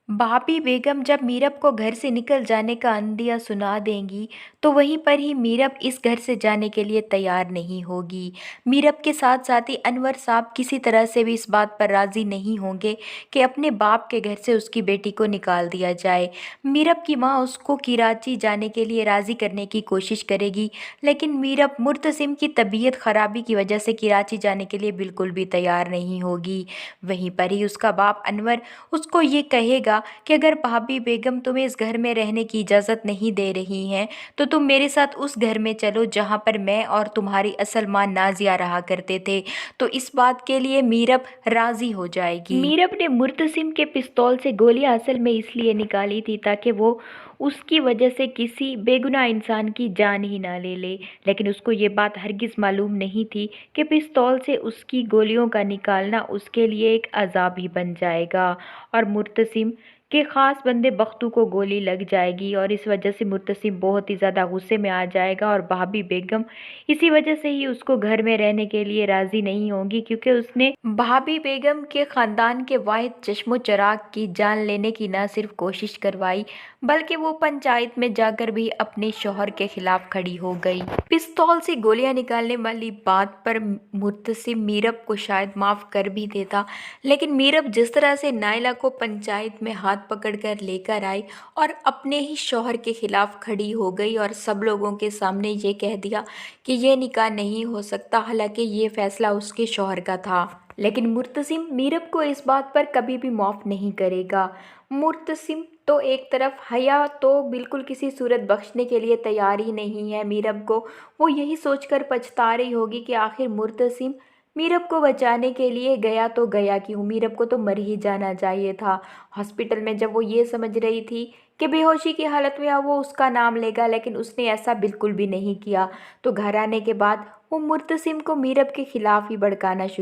भाभी बेगम जब मीरब को घर से निकल जाने का अंदिया सुना देंगी तो वहीं पर ही मीरब इस घर से जाने के लिए तैयार नहीं होगी। मीरब के साथ साथ ही अनवर साहब किसी तरह से भी इस बात पर राजी नहीं होंगे कि अपने बाप के घर से उसकी बेटी को निकाल दिया जाए। मीरब की माँ उसको कराची जाने के लिए राजी करने की कोशिश करेगी, लेकिन मीरब मुर्तसिम की तबीयत खराबी की वजह से कराची जाने के लिए बिल्कुल भी तैयार नहीं होगी। वहीं पर ही उसका बाप अनवर उसको ये कहेगा कि अगर भाभी बेगम तुम्हें इस घर में रहने की इजाज़त नहीं दे रही हैं तो तुम मेरे साथ उस घर में चलो जहाँ पर मैं और तुम्हारी असल माँ नाजिया रहा करते थे। तो इस बात के लिए मीरब राज़ी हो जाएगी। मीरब ने मुर्तसिम के पिस्तौल से गोलियां असल में इसलिए निकाली थी ताकि वो उसकी वजह से किसी बेगुनाह इंसान की जान ही ना ले लेकिन उसको ये बात हरगिज़ मालूम नहीं थी कि पिस्तौल से उसकी गोलियों का निकालना उसके लिए एक अजाब ही बन जाएगा और मुर्तसिम के ख़ास बंदे बख्तू को गोली लग जाएगी और इस वजह से मुर्तसिम बहुत ही ज़्यादा गुस्से में आ जाएगा और भाभी बेगम इसी वजह से ही उसको घर में रहने के लिए राज़ी नहीं होंगी, क्योंकि उसने भाभी बेगम के ख़ानदान के वाहिद चश्मो चराग की जान लेने की न सिर्फ कोशिश करवाई बल्कि वो पंचायत में जाकर भी अपने शौहर के खिलाफ खड़ी हो गई। पिस्तौल से गोलियां निकालने वाली बात पर मुर्तसिम मीरब को शायद माफ़ कर भी देता, लेकिन मीरब जिस तरह से नायला को पंचायत में हाथ पकड़कर लेकर आई और अपने ही शौहर के खिलाफ खड़ी हो गई और सब लोगों के सामने ये कह दिया कि ये निकाह नहीं हो सकता, हालांकि ये फैसला उसके शौहर का था। लेकिन मुर्तसिम मीरब को इस बात पर कभी भी माफ़ नहीं करेगा। मुर्तसिम तो एक तरफ हया तो बिल्कुल किसी सूरत बख्शने के लिए तैयार ही नहीं है मीरब को। वो यही सोचकर पछता रही होगी कि आखिर मुर्तसिम मीरब को बचाने के लिए गया तो गया क्यों, मीरब को तो मर ही जाना चाहिए था। हॉस्पिटल में जब वो ये समझ रही थी कि बेहोशी की हालत में अब वो उसका नाम लेगा, लेकिन उसने ऐसा बिल्कुल भी नहीं किया। तो घर आने के बाद वो मुर्तसिम को मीरब के खिलाफ ही भड़काना शुरू